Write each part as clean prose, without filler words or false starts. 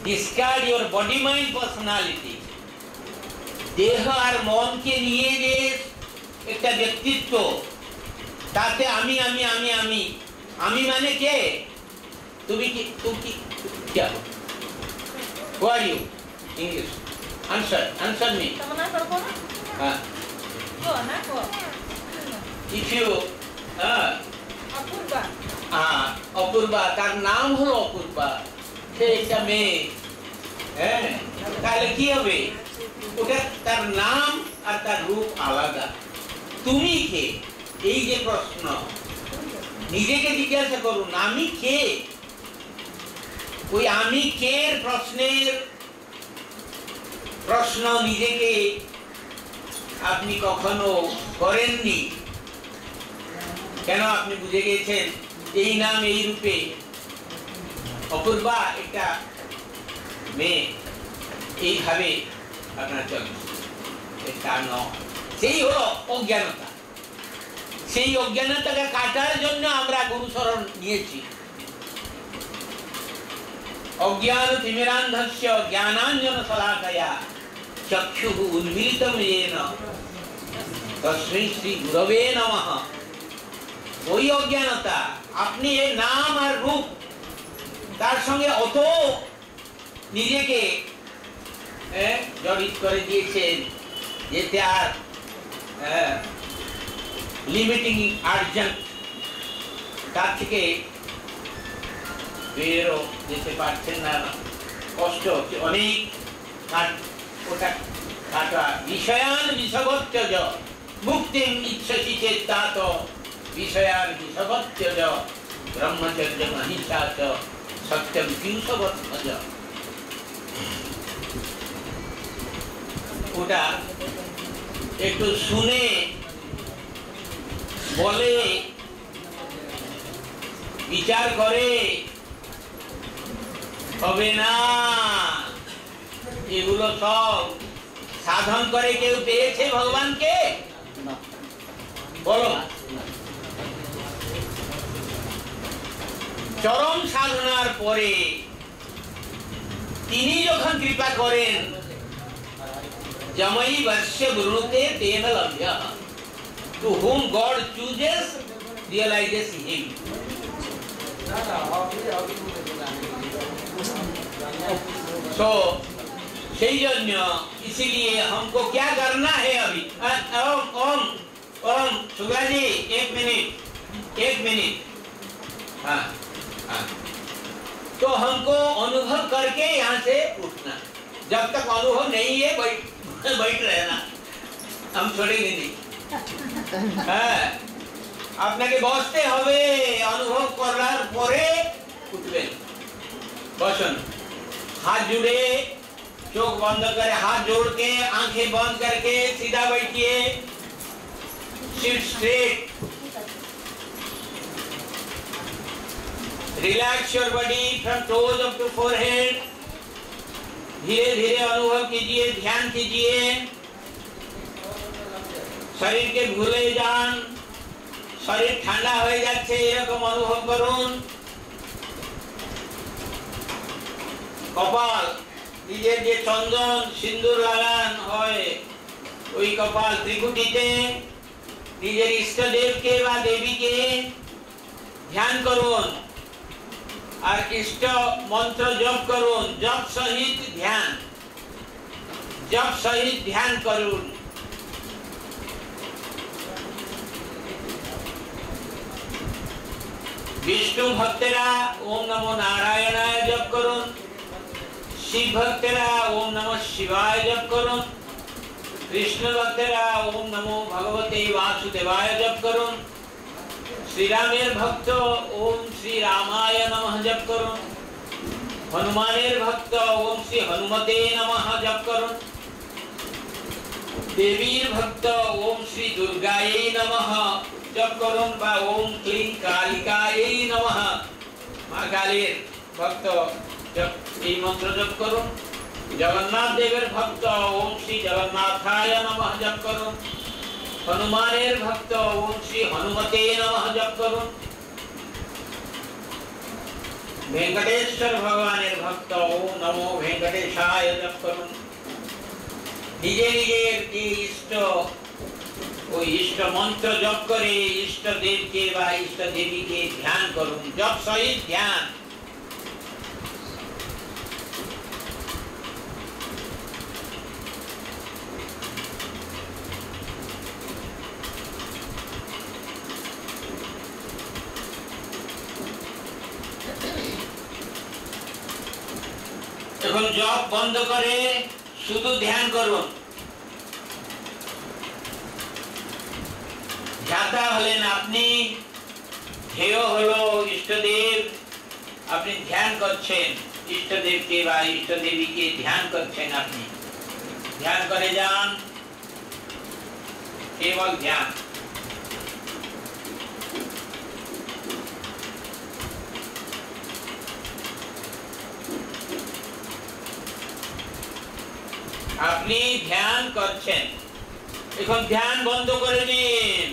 discard your body mind personality. দেহ আর মনকে নিয়ে যে একটা ব্যক্তিত্ব, তাতে আমি আমি আমি আমি আমি মানে কে? তুমি কি? তুমি কি? क्या हो? Who are you? English. Answer me. हाँ. If you অপূর্বা, অপূর্বা, তার নাম হলো অপূর্বা, সে একটা মেয়ে, হ্যাঁ, তাহলে কি হবে? ওটা তার নাম আর তার রূপ আলাদা। তুমি কে? এই যে প্রশ্ন, নিজেকে জিজ্ঞাসা করুন, আমি কে? ওই আমি কে প্রশ্ন নিজেকে আপনি কখনো করেননি কেন? আপনি বুঝে গেছেন এই নাম এই রূপে অপূর্বা একটা মেয়ে, এইভাবে আপনার চলছে, তা নয়। সেই হলো অজ্ঞানতা। সেই অজ্ঞানতাকে কাটার জন্য আমরা গুরু শরণ নিয়েছি। অজ্ঞান তিমিরান্ধস্য জ্ঞানাঞ্জন শলাকয়া চক্ষুঃ উন্মীলিতম येन তস্मै শ্রী গুরবে নমঃ। ওই অজ্ঞানতা, আপনি এই নাম আর রূপ তার সঙ্গে অত নিজেকে জড়িত করে দিয়েছেন যেতে আর লিমিটিং আর্জেন্ট, তার থেকে বেরো যেতে পারছেন না, কষ্ট হচ্ছে অনেক। ওটা কাটা বিষয়ান বিষভত্যজ মুক্তিম ইচ্ছসি চেত তাত বিষয়ান বিষভত্যজ ব্রহ্মচর্য অহিংসা চ সত্যম কিংসবত্মজ। ওটা একটু শুনে বলে বিচার করে হবে না। এগুলো সব সাধন করে কেউ পেয়েছে ভগবানকে? বলো, চরম সাধনার পরে তিনি যখন কৃপা করেন, জময়ী বর্ষ্য ব্রুতে তেন লভ্য, to whom God chooses realizes him. So সেই জন্য इसीलिए हमको क्या करना है अभी? ओम ओम ओम शुक्ला जी एक मिनट। हाँ हाँ, तो हमको अनुभव करके यहाँ से उठना। जब तक अनुभव नहीं है बैठ रहना, हम छोड़ेंगे नहीं। হ্যাঁ, আপনাকে বসতে হবে, অনুভব করার পরে উঠবেন। বসুন, हाथ जुड़े, चोख बंद करे, हाथ जोड़ के आंखें बंद करके सीधा बैठिए, sit straight, relax your body from toes up to forehead. धीरे धीरे अनुभव कीजिए, ध्यान कीजिए, शरीर के भूले जान, शरीर ठंडा হয়ে যাচ্ছে এরকম অনুভব করুন। কপাল, নিজের যে চন্দন সিন্দুর লাগান হয় ওই কপাল ত্রিকুটিতে নিজের ইষ্টদেবকে বা দেবীকে ধ্যান করুন আর ইষ্ট মন্ত্র জপ করুন। জপ সহিত ধ্যান করুন। विष्णु भक्तेरा ओम नमो नारायणाय जप करुन, शिव भक्तेरा ओम नमो शिवाय जप करुन, कृष्ण भक्तेरा ओम नमो भगवते वासुदेवाय जप करुन, श्री रामेर भक्त ओम श्री रामाय नमः जप करुन, हनुमानेर भक्त ओम श्री हनुमते नमः जप करुन, देवीर भक्त ओम श्री दुर्गायै नमः जप করুন বা ওম ক্লিং কালিকাयै নমঃ, মা কালীর ভক্ত এই মন্ত্র জপ করুন। জগন্নাথ দেবের ভক্ত ওম শ্রী জগন্নাথায় নমঃ জপ করুন। হনুমানের ভক্ত ওম শ্রী হনুমতে নমঃ জপ করুন। ভেঙ্কটেশ্বর ভগবানের ভক্ত ওম নমো সাথে সায় জপ করুন। নিজে নিজের যে ইষ্ট ওই ইষ্ট মন্ত্র জপ করে ইষ্ট দেবকে বা ইষ্ট দেবীকে ধ্যান করুন। জপ সহিত ধ্যান। এখন জপ বন্ধ করে শুধু ধ্যান করুন। ধ্যাতা হলেন আপনি, ধ্যেয় হলো ইষ্টদেব। আপনি ধ্যান করছেন ইষ্টদেবকে বা ইষ্টদেবীকে ধ্যান করছেন। আপনি ধ্যান করে যান, কেবল ধ্যান। আপনি ধ্যান করছেন, এখন ধ্যান বন্ধ করে দিন।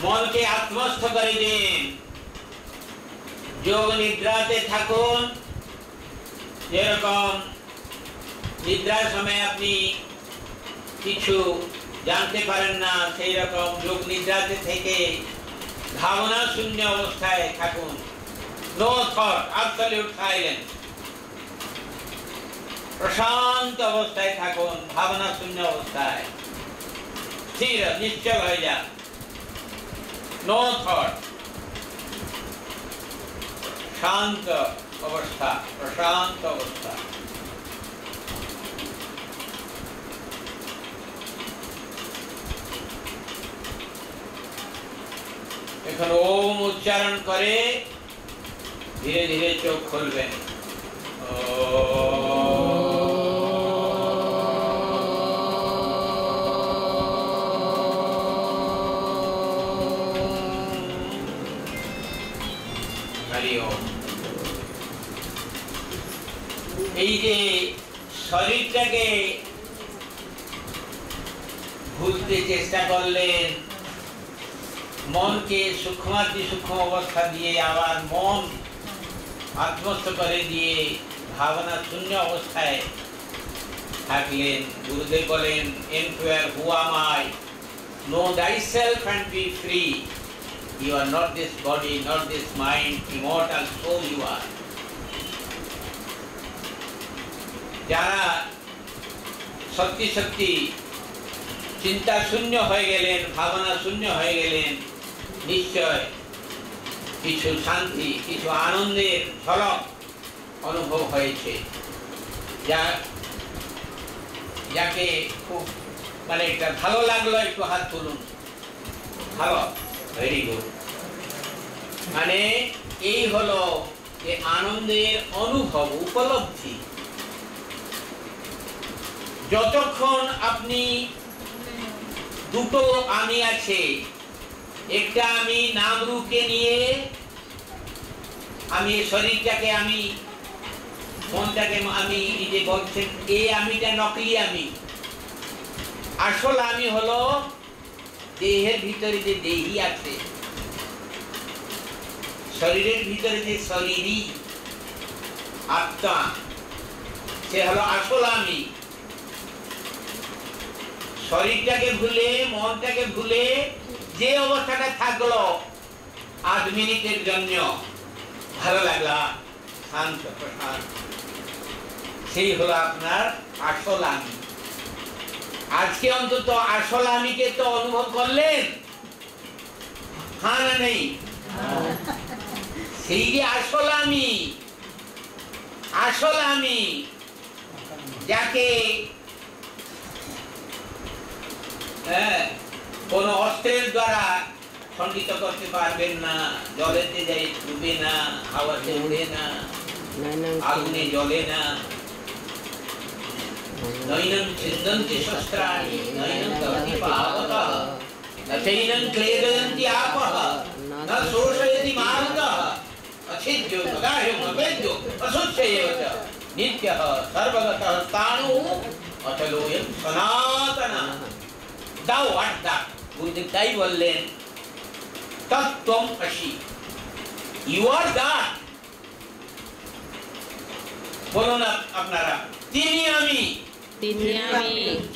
মনকে আত্মস্থ করে দিন। যোগ নিদ্রাতে থাকুন। যেরকম নিদ্রার সময় আপনি কিছু জানতে পারেন না, সেই রকম যোগ নিদ্রাতে থেকে ভাবনা শূন্য অবস্থায় থাকুন। No thought, absolute silence. প্রশান্ত অবস্থায় থাকুন, ভাবনা শূন্য অবস্থায় স্থির নিশ্চল হয়ে যান। নো থট, শান্ত অবস্থা, প্রশান্ত অবস্থা। এখন ওম উচ্চারণ করে ধীরে ধীরে চোখ খুলবেন। এই যে শরীরটাকে ভুলতে চেষ্টা করলেন, মনকে সূক্ষ্মাতি সূক্ষ্ম অবস্থা দিয়ে আবার মন আত্মস্থ করে দিয়ে ভাবনা শূন্য অবস্থায় থাকলেন। গুরুদেব বলেন, enquire who am I, know thyself and be free. You are not this body, not this mind, immortal soul you are. যারা সত্যি সত্যি চিন্তা শূন্য হয়ে গেলেন, ভাবনা শূন্য হয়ে গেলেন, নিশ্চয় কিছু শান্তি, কিছু আনন্দের ঝলক অনুভব হয়েছে। যাকে খুব মানে একটা ভালো লাগলো, একটু হাত তুলুন। ভালো, ভেরি গুড। মানে এই হলো যে আনন্দের অনুভব, উপলব্ধি। যতক্ষণ আপনি দুটো আমি আছে, একটা আমি নাম রূপকে নিয়ে, আমি শরীরটাকে আমি, মনটাকে আমি, এই যে বলছেন এই আমিটা নকলি আমি। আসল আমি হলো দেহের ভিতরে যে দেহি আছে, শরীরের ভিতরে যে শরীরই আত্মা, সে হলো আসল আমি। শরীরটাকে ভুলে, মনটাকে ভুলে যে অবস্থাটা থাকলো 8 মিনিটের জন্য, ভালো লাগলা, শান্ত প্রশান্ত, সেই হলো আপনার আসল আমি। আজকে অন্তত আসল আমিকে তো অনুভব করলেন, হ্যাঁ না নেই? সেই যে আসল আমি, আসল আমি যাকে কোন অস্ত্রের দ্বারা খণ্ডিত করতে পারবেন না, জলেতে যাই ডুবে না, হাওয়াতে উড়ে না, আগুনে জ্বলে না। নৈনং ছিন্দন্তি শস্ত্রাণি নৈনং দহতি পাবকঃ নচৈনং ক্লেদয়ন্তি আপঃ ন শোষয়তি মারুতঃ অছিদ্যো সদাহ্যং অবেদ্যো অশুচ্যেব চ নিত্যঃ সর্বগতঃ স্থাণুঃ অচলোऽয়ং সনাতনঃ। দাও আড্ডা, গুরুদেব তাই বললেন, তত্ত্বম অসি, ইউ আর দ্যাট। বলুন আপনারা, তিনি আমি,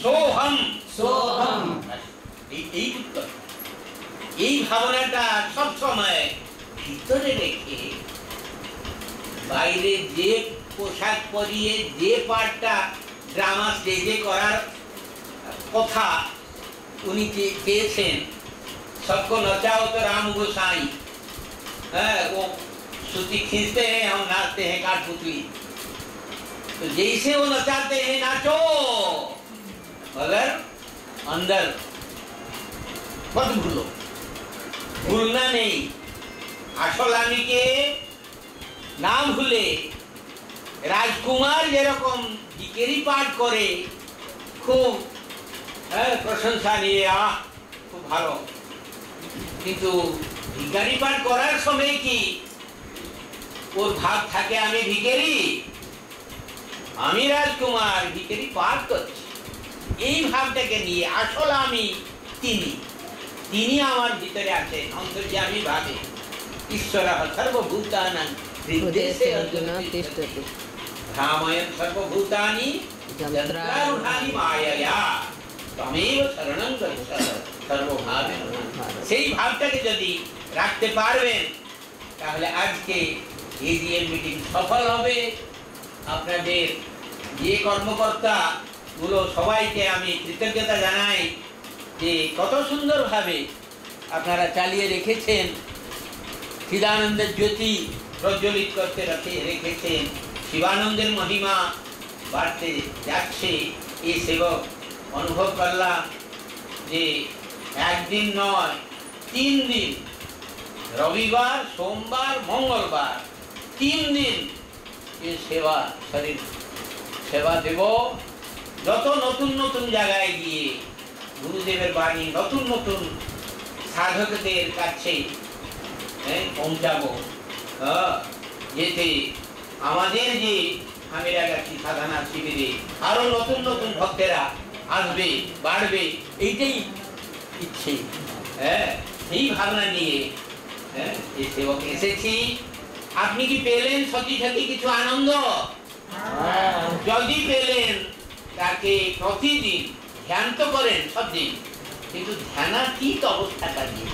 সোহম, এই ভাবনাটা সব সময় ভিতরে রেখে বাইরে যে পোশাক পরিয়ে যে পাঠটা ড্রামা স্টেজে করার কথা উনি চেয়েছেন, सबको नचाओ तो राम गोसाई, वो सूती खींचते हैं, हम नाचते हैं काठपुतली। तो जैसे वो नचाते हैं नाचो, मगर अंदर मत भूलो, भूलना नहीं। आशलामी के नाम भूले राजकुमार जेरकम जिकेरी पाठ करे खूब प्रशंसा निये, खूब भालो, কিন্তু ভিখারি পাঠ করার সময় কি ওর ভাব থাকে আমি ভিখারি, আমি রাজকুমার, ভিখারি পাঠ করছি, এই ভাবটাকে নিয়ে আসলে আমি তিনি আমার ভিতরে আছেন অন্তর্যামী ভাবে। ঈশ্বরঃ সর্বভূতানাং হৃদয়ে তিষ্ঠতি ভ্রাময়न् সর্বভূতানি যন্ত্রারূঢ়ানি মায়ায়া তমেব শরণং গচ্ছ সর্বভাবে। সেই ভাবটাকে যদি রাখতে পারবেন তাহলে আজকে এজিএম মিটিং সফল হবে। আপনাদের যে কর্মকর্তা গুলো সবাইকে আমি কৃতজ্ঞতা জানাই যে কত সুন্দরভাবে আপনারা চালিয়ে রেখেছেন, চিদানন্দের জ্যোতি প্রজ্বলিত করতে রেখেছেন, শিবানন্দের মহিমা বাড়তে যাচ্ছে। এই সেবক অনুভব করলাম যে একদিন নয় 3 দিন, রবিবার সোমবার মঙ্গলবার 3 দিন এই সেবা শরীর সেবা দেব। যত নতুন নতুন জায়গায় গিয়ে গুরুদেবের বাণী নতুন নতুন সাধকদের কাছে পৌঁছাবো, যেতে আমাদের যে আমিরাগাছি সাধনা শিবিরে আরো নতুন নতুন ভক্তেরা আসবে, বাড়বে, এইটাই ইচ্ছে। এই ভাবনা নিয়ে এই সেবক এসেছি। আপনি কি পেলেন সত্যি সত্যি কিছু আনন্দ? যদি পেলেন তাকে প্রতিদিন ধ্যান তো করেন সব দিন, কিন্তু ধ্যানাতীত অবস্থাটা দিয়ে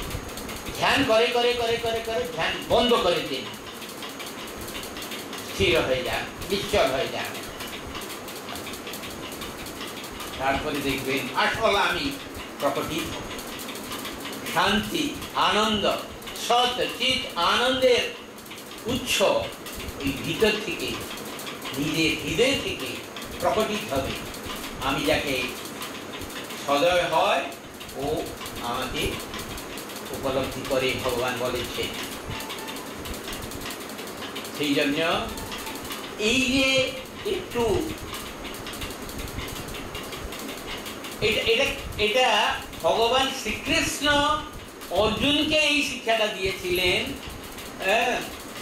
ধ্যান করে করে করে করে করে ধ্যান বন্ধ করে দিন, স্থির হয়ে যান, নিশ্চল হয়ে যান। তারপরে দেখবেন আসলে আমি প্রকটিত শান্তি, আনন্দ, সৎ চিত আনন্দের উৎস ওই ভিতর থেকে, নিজের হৃদয় থেকে প্রকটিত হবে। আমি যাকে সদয় হয় ও আমাকে উপলব্ধি করে ভগবান বলেছে। সেই জন্য এই যে একটু এটা ভগবান শ্রীকৃষ্ণ অর্জুনকে এই শিক্ষাটা দিয়েছিলেন।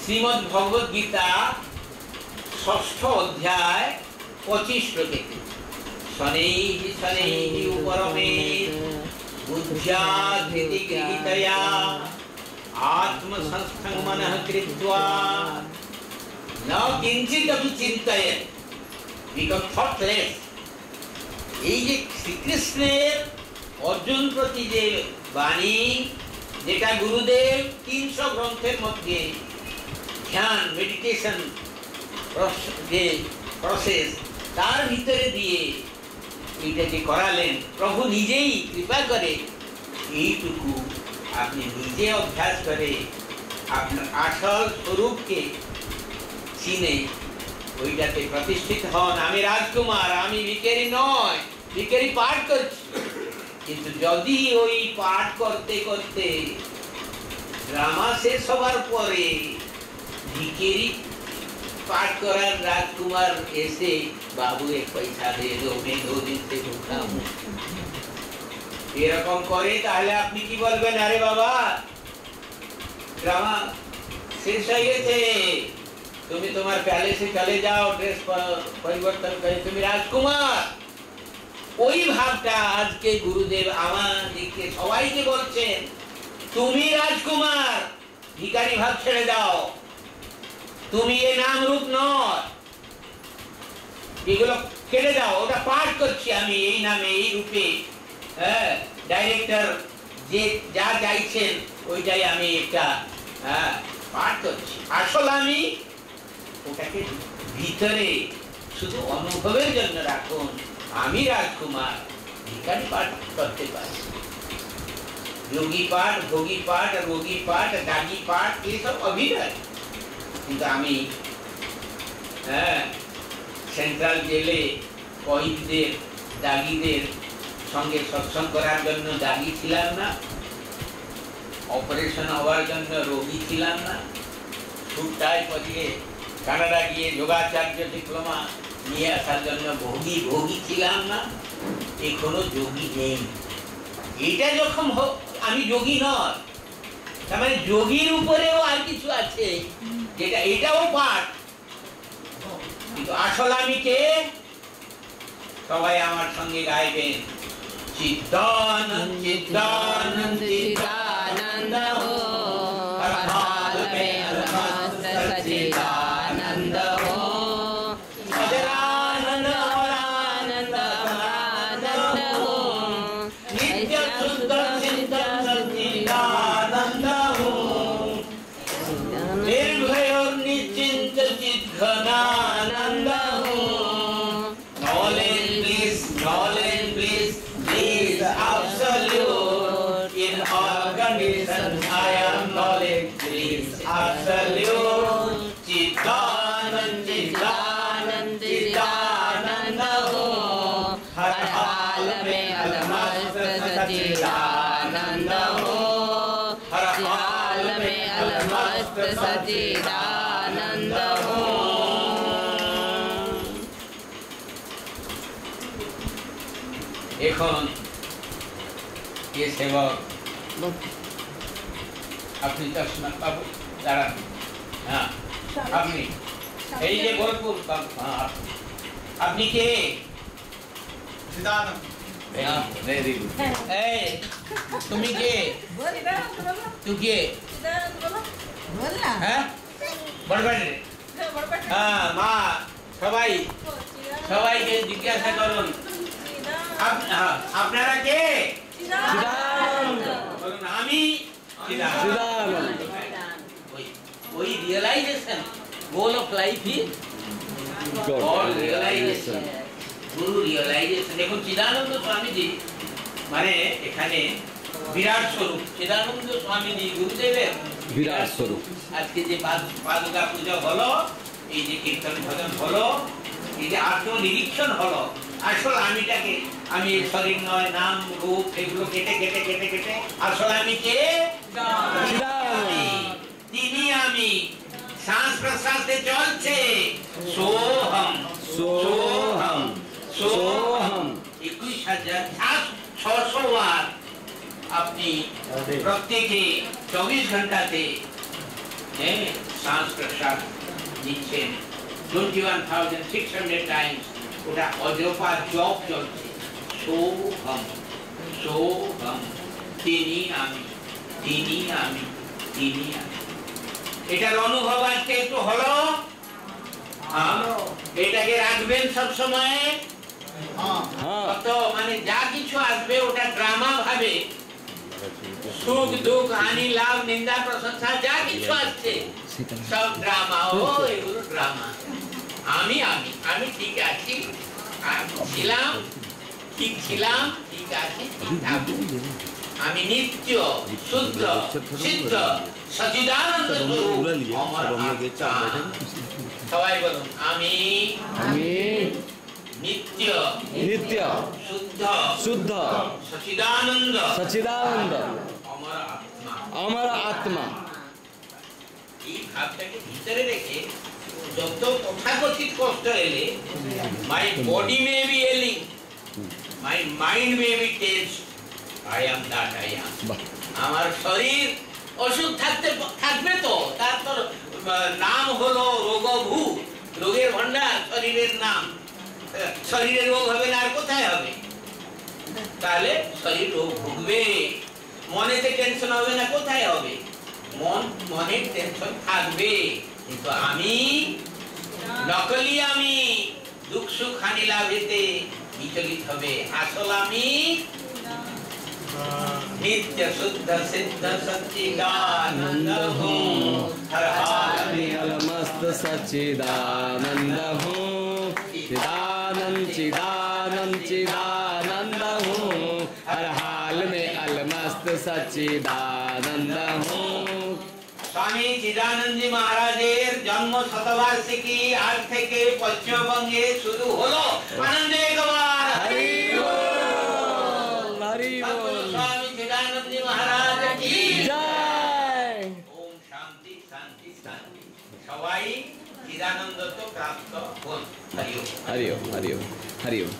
শ্রীমদ্ ভগবদ গীতা 6ষ্ঠ অধ্যায় 25 শ্লোকে, শনৈঃ শনৈঃ উপরমেৎ বুদ্ধ্যা ধৃতি গৃহীতয়া আত্মসংস্থং মনঃ কৃত্বা ন কিঞ্চিদপি চিন্তয়েৎ বিকম থটলেস। এই যে শ্রীকৃষ্ণের অর্জুন প্রতি যে বাণী, যেটা গুরুদেব 300 গ্রন্থের মধ্যে ধ্যান মেডিটেশন যে প্রসেস তার ভিতরে দিয়ে এইটাকে করালেন, প্রভু নিজেই কৃপা করে এইটুকু আপনি নিজে অভ্যাস করে আপনার আসল স্বরূপকে চিনে ওইটাতে প্রতিষ্ঠিত হন। আমি রাজকুমার, আমি ভিখারি নয়, ভিখারি পাঠ করছি। কিন্তু যদি ওই পাঠ করতে করতে ড্রামা শেষ হবার পরে ভিখারি पाठ करार राजकुमार ऐसे बाबू एक पैसा दे दो, मैं 2 दिन से भूखा हूँ, এরকম করে তাহলে আপনি কি বলবেন? আরে বাবা ড্রামা শেষ হয়ে গেছে, তুমি তোমার প্যালেসে চলে যাও, ড্রেস পরিবর্তন করে তুমি রাজকুমার। ওই ভাবটা আজকে গুরুদেব আমাদেরকে সবাইকে বলছেন, তুমি রাজকুমার, ভিখারি ভাব ছেড়ে দাও। তুমি এ নাম রূপ নয়, এগুলো কেটে দাও, ওটা পাঠ করছি আমি এই নামে এই রূপে। হ্যাঁ, ডাইরেক্টর যে যা চাইছেন ওইটাই আমি একটা পাঠ করছি। আসল আমি ওটাকে ভিতরে শুধু অনুভবের জন্য রাখুন। আমি রাজকুমার ভিখারি পাঠ করতে পারি। যোগী পাঠ, ভোগী পাঠ, রোগী পাঠ, দাগী পাঠ এইসব অভিনয়। কিন্তু আমি সেন্ট্রাল জেলে কয়েদিদের, দাগীদের সঙ্গে সৎসঙ্গ করার জন্য দাগী ছিলাম না, অপারেশন হওয়ার জন্য রোগী ছিলাম না, সুটটায় পরিয়ে কানাডা গিয়ে যোগাচার্য ডিপ্লোমা নিয়ে আসার জন্য ভোগী ছিলাম না, এখনো যোগী নেই। এটা যখন আমি যোগী নয়, তার মানে যোগীর উপরেও আর কিছু আছে যেটা, এটাও পাঠ। কিন্তু আসল আমি কে? সবাই আমার সঙ্গে গাইবেন, চিদানন্দ চিদানন্দ চিদানন্দ হো, হর হাল মে মস্ত সচিদানন্দ হো, সদানন্দ আনন্দ আনন্দ হো, নিত্য শুদ্ধ সিদ্ধ সচিদানন্দ হো, निर्भय निश्चिंत चिद्घनानंद हो, knowledge bliss is absolute. In all conditions I am knowledge bliss absolute. चिदानंद चिदानंद चिदानंद हो, हर हाल में अलमस्त सच्चिदानंद हो, हर हाल में अलमस्त सच्चिदानंद हो। এখন ये सेवक আপনি চশমা বাবু দাঁড়ান। হ্যাঁ, আপনি এই যে গোলপুর, আপনি কে? চিদানন্দ। Very good. এই তুমি কে? তুই কে? বল না। হ্যাঁ, বড়বাড়ি। হ্যাঁ, মা সবাইকে জিজ্ঞাসা করুন আপনারা কে? চিদানন্দ। বলুন আমি চিদানন্দ। ওই realization, goal of life is God realization, guru realization. দেখুন চিদানন্দ স্বামীজি মানে এখানে বিরাট স্বরূপ। চিদানন্দ স্বামীজি গুরুদেবের বিরাট স্বরূপ। আজকে যে পাদুকা পূজা হলো, এই যে কীর্তন ভজন হলো, এই যে আত্মনিরীক্ষণ হলো, আসল আমিটাকে, আমি শরীর নয়, নাম রূপ এগুলো কেটে কেটে কেটে কেটে আসল আমি কে? তিনি আমি। শ্বাস প্রশ্বাসে চলছে সোহম সোহম সোহম 21,600 বার আপনি প্রত্যেকে 24 ঘন্টাতে শ্বাস প্রশ্বাস নিচ্ছেন। 21,600 টাইমস ওটা অজপা জপ চলছে। সোহম সোহম, তিনি আমি, তিনি আমি, তিনি আমি। এটার অনুভব আজকে একটু হলো। এটাকে রাখবেন সব সময়। মানে যা কিছু আসবে ওটা ড্রামা ভাবে, সুখ দুঃখ হানি লাভ নিন্দা প্রশংসা যা কিছু আসছে সব ড্রামা। ও এগুলো ড্রামা। আমি আমি আমি ঠিক আছি, ছিলাম, ঠিক ছিলাম, ঠিক আছি, ঠিক থাকবো। আমি নিত্য শুদ্ধ সিদ্ধ সচিদানন্দ স্বরূপ আমার আত্মা। সবাই বলুন, আমি নিত্য নিত্য শুদ্ধ শুদ্ধ সচিদানন্দ সচিদানন্দ আমার আত্মা, আমার আত্মা। এই ভাবটাকে ভিতরে রেখে যত তথাকথিত কষ্ট এলে, my body may be এলিং, my mind may be tense, I am that I am. আমার শরীর অসুখ থাকবে তো, তার তো নাম হলো রোগভূ, রোগের ভান্ডার শরীরের নাম। শরীরের রোগ হবে না আর কোথায় হবে? তাহলে শরীর রোগ ভুগবে। মনেতে টেনশন হবে না, কোথায় হবে? মনের টেনশন থাকবে। কিন্তু আমি নকলি, আমি দুঃখ সুখ হানি লাভেতে বিচলিত হবে। আসল আমি नित्य शुद्ध सिद्ध सच्चिदानंद हूँ, हर हाल में अलमस्त सच्चिदानंद हूँ, चिदानंद चिदानंद चिदानंद हूँ, हर हाल में अलमस्त सच्चिदानंद हूँ। स्वामी चिदानंद जी महाराजेर जन्म शतवार्षिकी आज থেকে পশ্চিমবঙ্গে শুরু হলো। আনন্দে একবার हरि बोल, हरि बोल। स्वामी चिदानंद जी महाराज की जय। ओम शांति शांति शांति। सबाई चिदानंद तो प्राप्त हों। हरि ओम, हरि ओम, हरि ओम, हरि ओम।